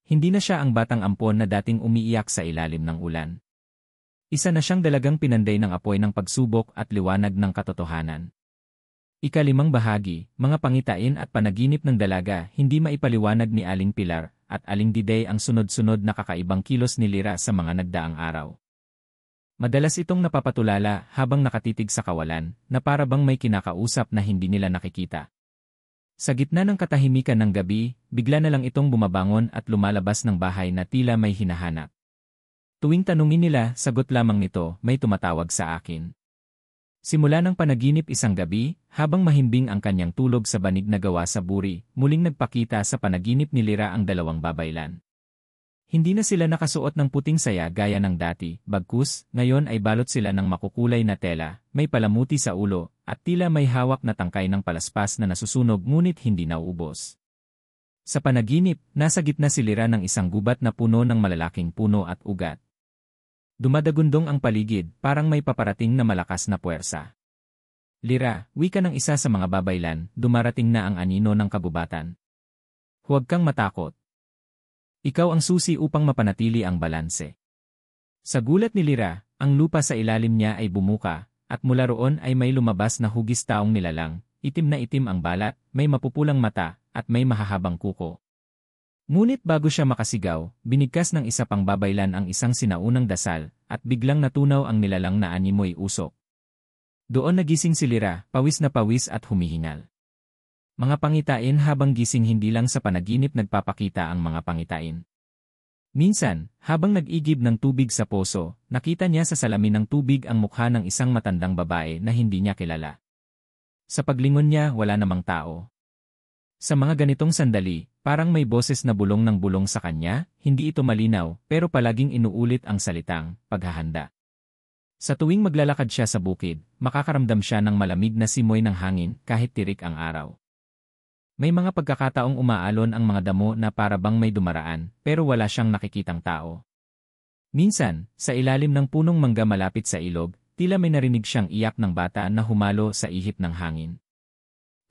Hindi na siya ang batang ampon na dating umiiyak sa ilalim ng ulan. Isa na siyang dalagang pinanday ng apoy ng pagsubok at liwanag ng katotohanan. Ikalimang bahagi, mga pangitain at panaginip ng dalaga, hindi maipaliwanag ni Aling Pilar at Aling Diday ang sunod-sunod na kakaibang kilos ni Lyra sa mga nagdaang araw. Madalas itong napapatulala habang nakatitig sa kawalan, na para bang may kinakausap na hindi nila nakikita. Sa gitna ng katahimikan ng gabi, bigla na lang itong bumabangon at lumalabas ng bahay na tila may hinahanap. Tuwing tanungin nila, sagot lamang nito, may tumatawag sa akin. Simula ng panaginip isang gabi, habang mahimbing ang kanyang tulog sa banig na gawa sa buri, muling nagpakita sa panaginip ni Lyra ang dalawang babaylan. Hindi na sila nakasuot ng puting saya gaya ng dati, bagkus, ngayon ay balot sila ng makukulay na tela, may palamuti sa ulo, at tila may hawak na tangkay ng palaspas na nasusunog ngunit hindi nauubos. Sa panaginip, nasa gitna si Lyra ng isang gubat na puno ng malalaking puno at ugat. Dumadagundong ang paligid, parang may paparating na malakas na puwersa. Lyra, wika ng isa sa mga babaylan, dumarating na ang anino ng kagubatan. Huwag kang matakot. Ikaw ang susi upang mapanatili ang balanse. Sa gulat ni Lyra, ang lupa sa ilalim niya ay bumuka, at mula roon ay may lumabas na hugis taong nilalang, itim na itim ang balat, may mapupulang mata, at may mahahabang kuko. Ngunit bago siya makasigaw, binigkas ng isa pang babaylan ang isang sinaunang dasal, at biglang natunaw ang nilalang na animoy usok. Doon nagising si Lyra, pawis na pawis at humihingal. Mga pangitain habang gising hindi lang sa panaginip nagpapakita ang mga pangitain. Minsan, habang nag-igib ng tubig sa poso, nakita niya sa salamin ng tubig ang mukha ng isang matandang babae na hindi niya kilala. Sa paglingon niya, wala namang tao. Sa mga ganitong sandali, parang may boses na bulong ng bulong sa kanya, hindi ito malinaw, pero palaging inuulit ang salitang, paghahanda. Sa tuwing maglalakad siya sa bukid, makakaramdam siya ng malamig na simoy ng hangin kahit tirik ang araw. May mga pagkakataong umaalon ang mga damo na para bang may dumaraan, pero wala siyang nakikitang tao. Minsan, sa ilalim ng punong mangga malapit sa ilog, tila may narinig siyang iyak ng bata na humalo sa ihip ng hangin.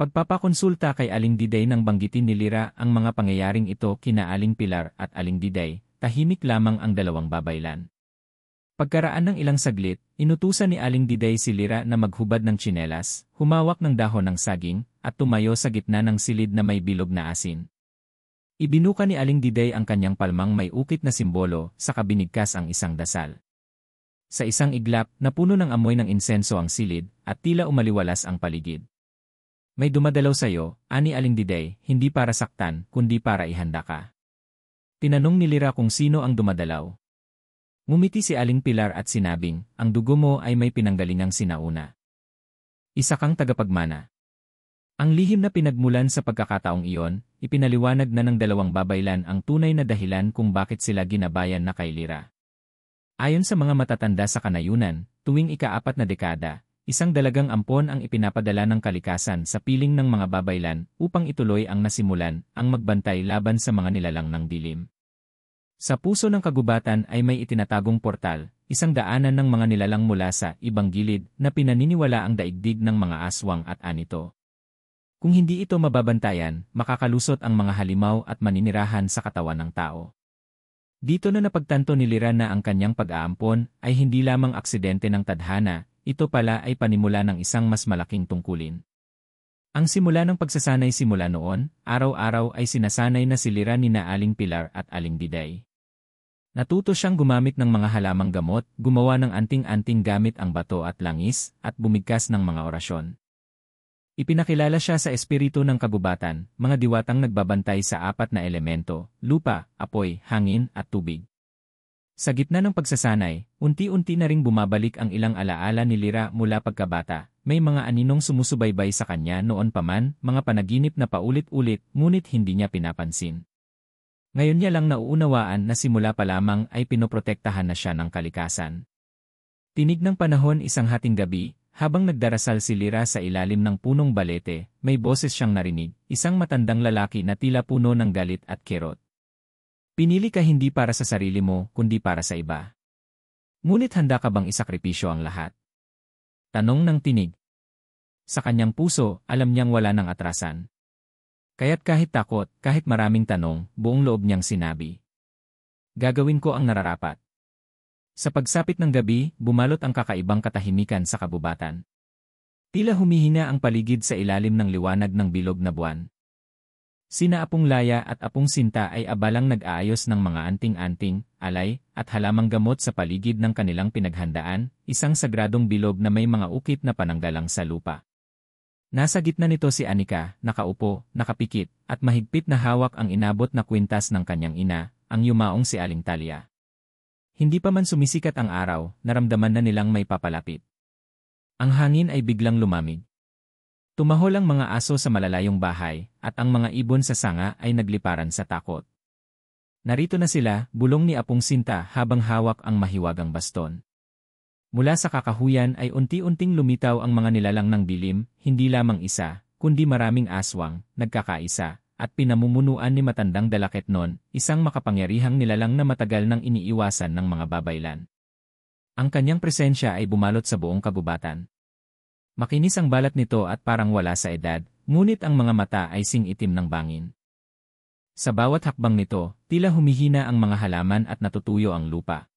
Pagpapakonsulta kay Aling Diday nang banggitin ni Lyra ang mga pangyayaring ito kina Aling Pilar at Aling Diday, tahimik lamang ang dalawang babaylan. Pagkaraan ng ilang saglit, inutusan ni Aling Diday si Lyra na maghubad ng tsinelas, humawak ng dahon ng saging, at tumayo sa gitna ng silid na may bilog na asin. Ibinuka ni Aling Diday ang kanyang palmang may ukit na simbolo, saka binigkas ang isang dasal. Sa isang iglap, napuno ng amoy ng insenso ang silid, at tila umaliwalas ang paligid. May dumadalaw sa'yo, ani Aling Diday, hindi para saktan, kundi para ihanda ka. Tinanong ni Lyra kung sino ang dumadalaw. Ngumiti si Aling Pilar at sinabing, ang dugo mo ay may pinanggalingang sinauna. Isa kang tagapagmana. Ang lihim na pinagmulan sa pagkakataong iyon, ipinaliwanag na ng dalawang babaylan ang tunay na dahilan kung bakit sila ginabayan na kay Lyra. Ayon sa mga matatanda sa kanayunan, tuwing ika-4 na dekada, isang dalagang ampon ang ipinapadala ng kalikasan sa piling ng mga babaylan upang ituloy ang nasimulan, ang magbantay laban sa mga nilalang ng dilim. Sa puso ng kagubatan ay may itinatagong portal, isang daanan ng mga nilalang mula sa ibang gilid na pinaniniwala ang daigdig ng mga aswang at anito. Kung hindi ito mababantayan, makakalusot ang mga halimaw at maninirahan sa katawan ng tao. Dito na napagtanto ni Lyra na ang kanyang pag-aampon ay hindi lamang aksidente ng tadhana, ito pala ay panimula ng isang mas malaking tungkulin. Ang simula ng pagsasanay simula noon, araw-araw ay sinasanay na si Lyra nina Aling Pilar at Aling Diday. Natuto siyang gumamit ng mga halamang gamot, gumawa ng anting-anting gamit ang bato at langis, at bumigkas ng mga orasyon. Ipinakilala siya sa espiritu ng kagubatan, mga diwatang nagbabantay sa apat na elemento, lupa, apoy, hangin, at tubig. Sa gitna ng pagsasanay, unti-unti na ring bumabalik ang ilang alaala ni Lyra mula pagkabata. May mga aninong sumusubaybay sa kanya noon pa man, mga panaginip na paulit-ulit, ngunit hindi niya pinapansin. Ngayon niya lang nauunawaan na simula pa lamang ay pinoprotektahan na siya ng kalikasan. Tinig ng panahon isang hating gabi, habang nagdarasal si Lyra sa ilalim ng punong balete, may boses siyang narinig, isang matandang lalaki na tila puno ng galit at kirot. Pinili ka hindi para sa sarili mo, kundi para sa iba. Ngunit handa ka bang isakripisyo ang lahat? Tanong ng tinig. Sa kanyang puso, alam niyang wala ng atrasan. Kaya't kahit takot, kahit maraming tanong, buong loob niyang sinabi. Gagawin ko ang nararapat. Sa pagsapit ng gabi, bumalot ang kakaibang katahimikan sa kabubatan. Tila humihina ang paligid sa ilalim ng liwanag ng bilog na buwan. Sina Apong Laya at Apong Sinta ay abalang nag-aayos ng mga anting-anting, alay, at halamang gamot sa paligid ng kanilang pinaghandaan, isang sagradong bilog na may mga ukit na pananggalang sa lupa. Nasa gitna nito si Anika, nakaupo, nakapikit, at mahigpit na hawak ang inabot na kwintas ng kanyang ina, ang yumaong si Aling Talia. Hindi pa man sumisikat ang araw, naramdaman na nilang may papalapit. Ang hangin ay biglang lumamig. Tumahol ang mga aso sa malalayong bahay, at ang mga ibon sa sanga ay nagliparan sa takot. Narito na sila, bulong ni Apong Sinta habang hawak ang mahiwagang baston. Mula sa kakahuyan ay unti-unting lumitaw ang mga nilalang ng dilim, hindi lamang isa, kundi maraming aswang, nagkakaisa, at pinamumunuan ni matandang Dalaketnon, isang makapangyarihang nilalang na matagal nang iniiwasan ng mga babaylan. Ang kanyang presensya ay bumalot sa buong kagubatan. Makinis ang balat nito at parang wala sa edad, ngunit ang mga mata ay sing-itim ng bangin. Sa bawat hakbang nito, tila humihina ang mga halaman at natutuyo ang lupa.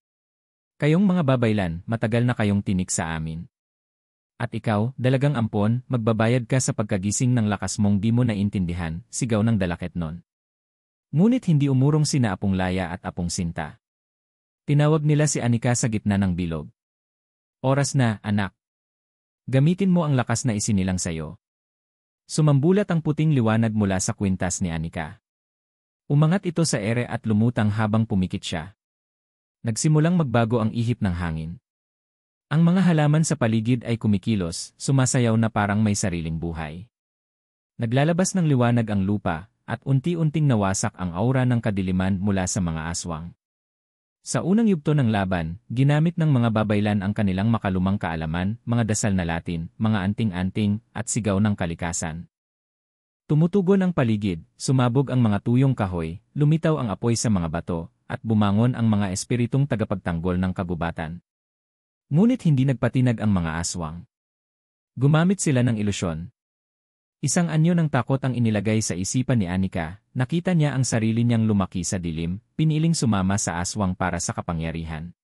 Kayong mga babaylan, matagal na kayong tinik sa amin. At ikaw, dalagang ampon, magbabayad ka sa pagkagising ng lakas mong di mo naintindihan, sigaw ng Dalaketnon. Ngunit hindi umurong sina Apong Laya at Apong Sinta. Tinawag nila si Anika sa gitna ng bilog. Oras na, anak. Gamitin mo ang lakas na isinilang sayo. Sumambulat ang puting liwanag mula sa kwintas ni Anika. Umangat ito sa ere at lumutang habang pumikit siya. Nagsimulang magbago ang ihip ng hangin. Ang mga halaman sa paligid ay kumikilos, sumasayaw na parang may sariling buhay. Naglalabas ng liwanag ang lupa, at unti-unting nawasak ang aura ng kadiliman mula sa mga aswang. Sa unang yugto ng laban, ginamit ng mga babaylan ang kanilang makalumang kaalaman, mga dasal na Latin, mga anting-anting, at sigaw ng kalikasan. Tumutugon ang paligid, sumabog ang mga tuyong kahoy, lumitaw ang apoy sa mga bato, at bumangon ang mga espiritong tagapagtanggol ng kagubatan. Ngunit hindi nagpatinag ang mga aswang. Gumamit sila ng ilusyon. Isang anyo ng takot ang inilagay sa isipan ni Anika, nakita niya ang sarili niyang lumaki sa dilim, piniling sumama sa aswang para sa kapangyarihan.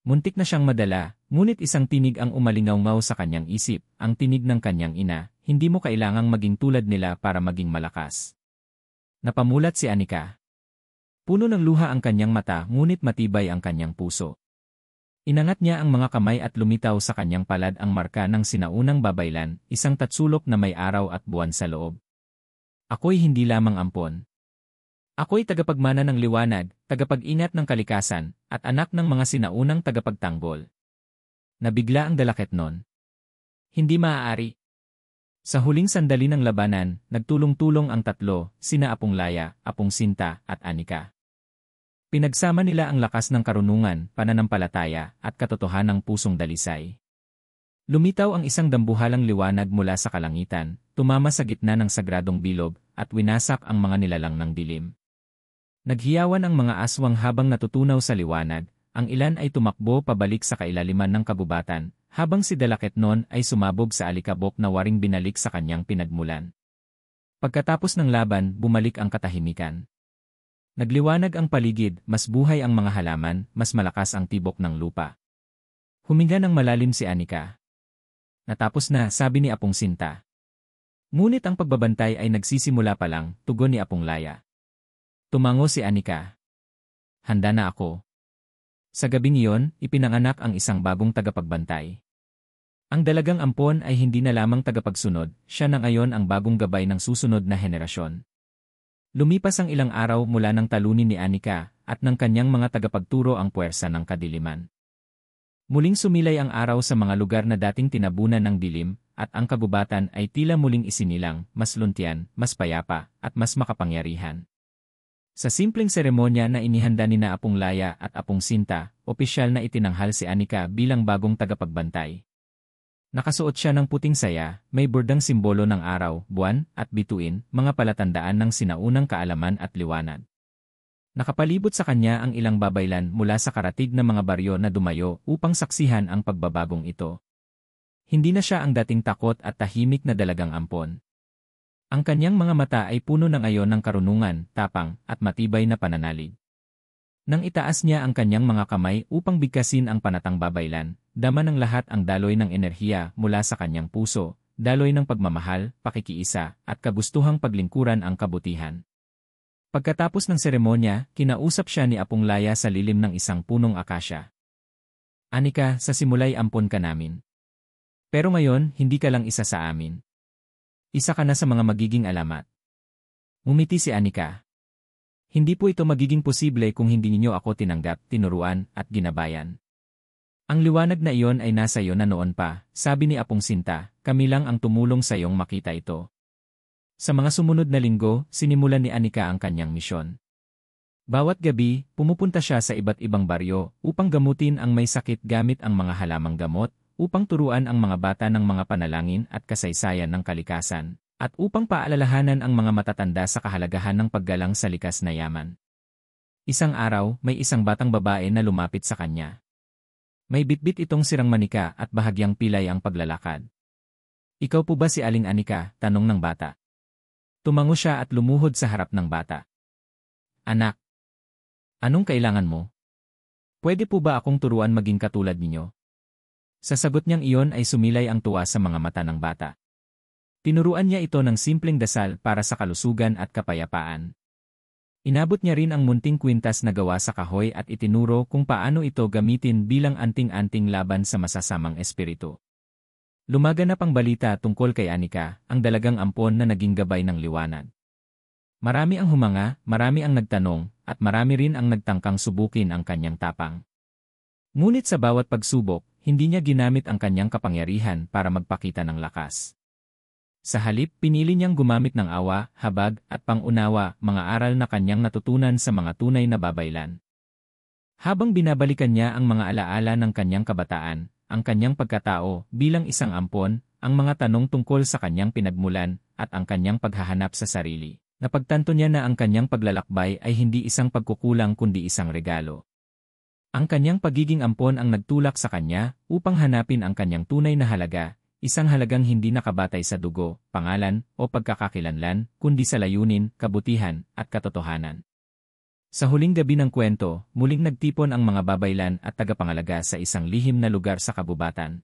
Muntik na siyang madala, ngunit isang tinig ang umalingaw-ngaw sa kanyang isip, ang tinig ng kanyang ina, hindi mo kailangang maging tulad nila para maging malakas. Napamulat si Anika. Puno ng luha ang kanyang mata ngunit matibay ang kanyang puso. Inangat niya ang mga kamay at lumitaw sa kanyang palad ang marka ng sinaunang babaylan, isang tatsulok na may araw at buwan sa loob. Ako'y hindi lamang ampon. Ako'y tagapagmana ng liwanag, tagapag-ingat ng kalikasan, at anak ng mga sinaunang tagapagtanggol. Nabigla ang Dalaketnon. Hindi maaari. Sa huling sandali ng labanan, nagtulong-tulong ang tatlo, sina Apong Laya, Apong Sinta, at Anika. Pinagsama nila ang lakas ng karunungan, pananampalataya, at katotohanang pusong dalisay. Lumitaw ang isang dambuhalang liwanag mula sa kalangitan, tumama sa gitna ng sagradong bilog, at winasak ang mga nilalang ng dilim. Naghiyawan ang mga aswang habang natutunaw sa liwanag, ang ilan ay tumakbo pabalik sa kailaliman ng kabubatan, habang si Dalaketnon ay sumabog sa alikabok na waring binalik sa kanyang pinagmulan. Pagkatapos ng laban, bumalik ang katahimikan. Nagliwanag ang paligid, mas buhay ang mga halaman, mas malakas ang tibok ng lupa. Huminga ng malalim si Anika. Natapos na, sabi ni Apong Sinta. Ngunit ang pagbabantay ay nagsisimula pa lang, tugon ni Apong Laya. Tumango si Anika. Handa na ako. Sa gabing iyon, ipinanganak ang isang bagong tagapagbantay. Ang dalagang ampon ay hindi na lamang tagapagsunod, siya na ngayon ang bagong gabay ng susunod na henerasyon. Lumipas ang ilang araw mula nang talunin ni Anika at ng kanyang mga tagapagturo ang puwersa ng kadiliman. Muling sumilay ang araw sa mga lugar na dating tinabunan ng dilim, at ang kagubatan ay tila muling isinilang, mas luntian, mas payapa, at mas makapangyarihan. Sa simpleng seremonya na inihanda ni na Apong Laya at Apong Sinta, opisyal na itinanghal si Anika bilang bagong tagapagbantay. Nakasuot siya ng puting saya, may burdang simbolo ng araw, buwan, at bituin, mga palatandaan ng sinaunang kaalaman at liwanag. Nakapalibot sa kanya ang ilang babaylan mula sa karatig na mga baryo na dumayo upang saksihan ang pagbabagong ito. Hindi na siya ang dating takot at tahimik na dalagang ampon. Ang kanyang mga mata ay puno ng ayon ng karunungan, tapang, at matibay na pananalig. Nang itaas niya ang kanyang mga kamay upang bigkasin ang panatang babaylan, dama ng lahat ang daloy ng enerhiya mula sa kanyang puso, daloy ng pagmamahal, pakikiisa, at kagustuhang paglingkuran ang kabutihan. Pagkatapos ng seremonya, kinausap siya ni Apong Laya sa lilim ng isang punong akasya. Anika, sa simulay ampon ka namin. Pero ngayon, hindi ka lang isa sa amin. Isa ka na sa mga magiging alamat. Ngumiti si Anika. Hindi po ito magiging posible kung hindi ninyo ako tinanggap, tinuruan, at ginabayan. Ang liwanag na iyon ay nasa iyo na noon pa, sabi ni Apong Sinta, kami lang ang tumulong sa iyong makita ito. Sa mga sumunod na linggo, sinimulan ni Anika ang kanyang misyon. Bawat gabi, pumupunta siya sa iba't ibang baryo upang gamutin ang may sakit gamit ang mga halamang gamot, upang turuan ang mga bata ng mga panalangin at kasaysayan ng kalikasan, at upang paalalahanan ang mga matatanda sa kahalagahan ng paggalang sa likas na yaman. Isang araw, may isang batang babae na lumapit sa kanya. May bitbit itong sirang manika at bahagyang pilay ang paglalakad. Ikaw po ba si Aling Anika? Tanong ng bata. Tumango siya at lumuhod sa harap ng bata. Anak, anong kailangan mo? Pwede po ba akong turuan maging katulad ninyo? Sa sagot niyang iyon ay sumilay ang tuwa sa mga mata ng bata. Tinuruan niya ito ng simpleng dasal para sa kalusugan at kapayapaan. Inabot niya rin ang munting kwintas na gawa sa kahoy at itinuro kung paano ito gamitin bilang anting-anting laban sa masasamang espiritu. Lumaganap ang balita tungkol kay Anika, ang dalagang ampon na naging gabay ng liwanag. Marami ang humanga, marami ang nagtanong, at marami rin ang nagtangkang subukin ang kanyang tapang. Ngunit sa bawat pagsubok, hindi niya ginamit ang kanyang kapangyarihan para magpakita ng lakas. Sa halip, pinili niyang gumamit ng awa, habag, at pangunawa, mga aral na kanyang natutunan sa mga tunay na babaylan. Habang binabalikan niya ang mga alaala ng kanyang kabataan, ang kanyang pagkatao bilang isang ampon, ang mga tanong tungkol sa kanyang pinagmulan, at ang kanyang paghahanap sa sarili, napagtanto niya na ang kanyang paglalakbay ay hindi isang pagkukulang kundi isang regalo. Ang kanyang pagiging ampon ang nagtulak sa kanya upang hanapin ang kanyang tunay na halaga, isang halagang hindi nakabatay sa dugo, pangalan, o pagkakakilanlan, kundi sa layunin, kabutihan, at katotohanan. Sa huling gabi ng kwento, muling nagtipon ang mga babaylan at tagapangalaga sa isang lihim na lugar sa kabubatan.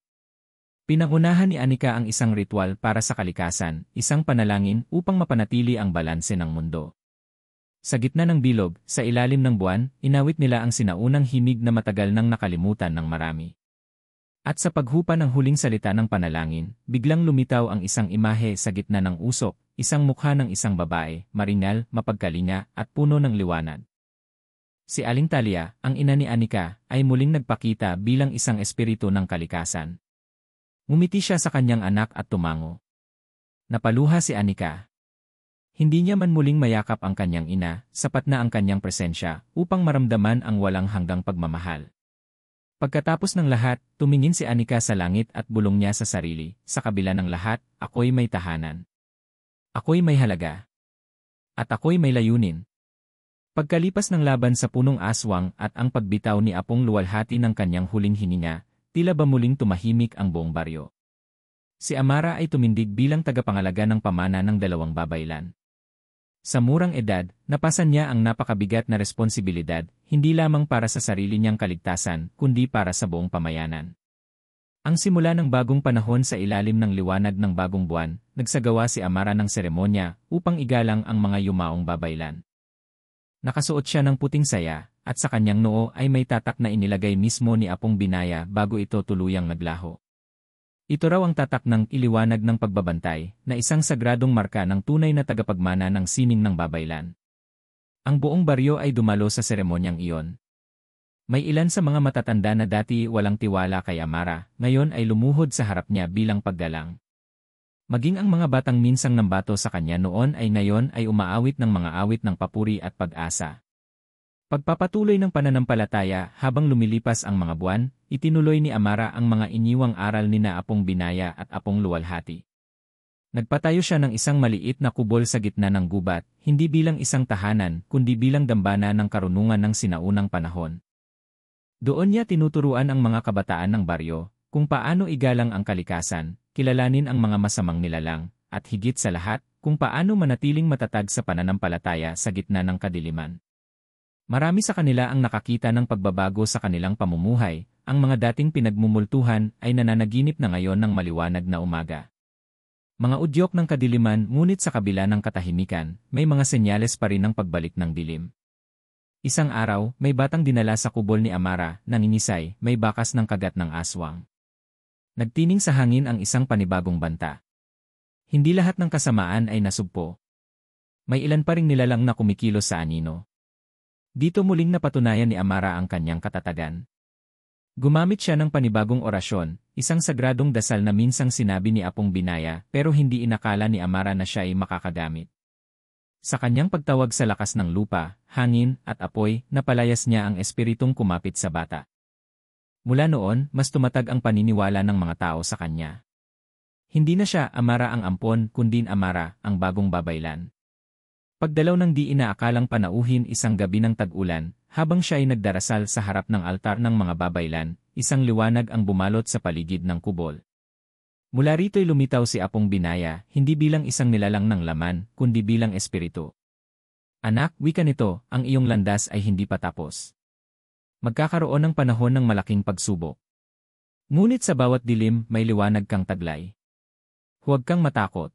Pinangunahan ni Anika ang isang ritual para sa kalikasan, isang panalangin upang mapanatili ang balanse ng mundo. Sa gitna ng bilog, sa ilalim ng buwan, inawit nila ang sinaunang himig na matagal nang nakalimutan ng marami. At sa paghupa ng huling salita ng panalangin, biglang lumitaw ang isang imahe sa gitna ng usok, isang mukha ng isang babae, maringal, mapagkalinga, at puno ng liwanag. Si Aling Talia, ang ina ni Anika, ay muling nagpakita bilang isang espiritu ng kalikasan. Ngumiti siya sa kanyang anak at tumango. Napaluha si Anika. Hindi niya man muling mayakap ang kanyang ina, sapat na ang kanyang presensya upang maramdaman ang walang hanggang pagmamahal. Pagkatapos ng lahat, tumingin si Anika sa langit at bulong niya sa sarili, sa kabila ng lahat, ako'y may tahanan. Ako'y may halaga. At ako'y may layunin. Pagkalipas ng laban sa punong aswang at ang pagbitaw ni Apong luwalhati ng kanyang huling hininga, tila ba muling tumahimik ang buong baryo. Si Amara ay tumindig bilang tagapangalaga ng pamana ng dalawang babaylan. Sa murang edad, napasan niya ang napakabigat na responsibilidad, hindi lamang para sa sarili niyang kaligtasan, kundi para sa buong pamayanan. Ang simula ng bagong panahon sa ilalim ng liwanag ng bagong buwan, nagsagawa si Amara ng seremonya upang igalang ang mga yumaong babaylan. Nakasuot siya ng puting saya, at sa kanyang noo ay may tatak na inilagay mismo ni Apong Binaya bago ito tuluyang naglaho. Ito raw ang tatak ng iliwanag ng pagbabantay, na isang sagradong marka ng tunay na tagapagmana ng sining ng babaylan. Ang buong baryo ay dumalo sa seremonyang iyon. May ilan sa mga matatanda na dati walang tiwala kay Amara, ngayon ay lumuhod sa harap niya bilang paggalang. Maging ang mga batang minsang nambato sa kanya noon ay ngayon ay umaawit ng mga awit ng papuri at pag-asa. Pagpapatuloy ng pananampalataya habang lumilipas ang mga buwan, itinuloy ni Amara ang mga iniwang aral nina Apong Binaya at Apong Luwalhati. Nagpatayo siya ng isang maliit na kubol sa gitna ng gubat, hindi bilang isang tahanan kundi bilang dambana ng karunungan ng sinaunang panahon. Doon niya tinuturuan ang mga kabataan ng baryo kung paano igalang ang kalikasan, kilalanin ang mga masamang nilalang, at higit sa lahat, kung paano manatiling matatag sa pananampalataya sa gitna ng kadiliman. Marami sa kanila ang nakakita ng pagbabago sa kanilang pamumuhay, ang mga dating pinagmumultuhan ay nananaginip na ngayon ng maliwanag na umaga. Mga udyok ng kadiliman ngunit sa kabila ng katahimikan, may mga senyales pa rin ng pagbalik ng dilim. Isang araw, may batang dinala sa kubol ni Amara, nangingisay, may bakas ng kagat ng aswang. Nagtining sa hangin ang isang panibagong banta. Hindi lahat ng kasamaan ay nasugpo. May ilan pa ring nilalang na kumikilos sa anino. Dito muling napatunayan ni Amara ang kanyang katatagan. Gumamit siya ng panibagong orasyon, isang sagradong dasal na minsang sinabi ni Apong Binaya pero hindi inakala ni Amara na siya ay makakagamit. Sa kanyang pagtawag sa lakas ng lupa, hangin, at apoy, napalayas niya ang espiritong kumapit sa bata. Mula noon, mas tumatag ang paniniwala ng mga tao sa kanya. Hindi na siya Amara ang ampon kundi Amara ang bagong babaylan. Pagdalaw ng di inaakalang panauhin isang gabi ng tag-ulan, habang siya ay nagdarasal sa harap ng altar ng mga babaylan, isang liwanag ang bumalot sa paligid ng kubol. Mula rito'y lumitaw si Apong Binaya, hindi bilang isang nilalang ng laman, kundi bilang espiritu. Anak, wika nito, ang iyong landas ay hindi pa tapos. Magkakaroon ng panahon ng malaking pagsubok. Ngunit sa bawat dilim, may liwanag kang taglay. Huwag kang matakot.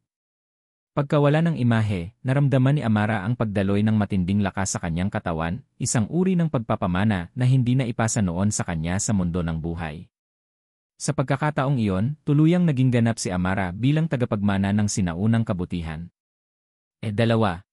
Pagkawala ng imahe, naramdaman ni Amara ang pagdaloy ng matinding lakas sa kanyang katawan, isang uri ng pagpapamana na hindi na ipasa noon sa kanya sa mundo ng buhay. Sa pagkakataong iyon, tuluyang naging ganap si Amara bilang tagapagmana ng sinaunang kabutihan. Dalawa.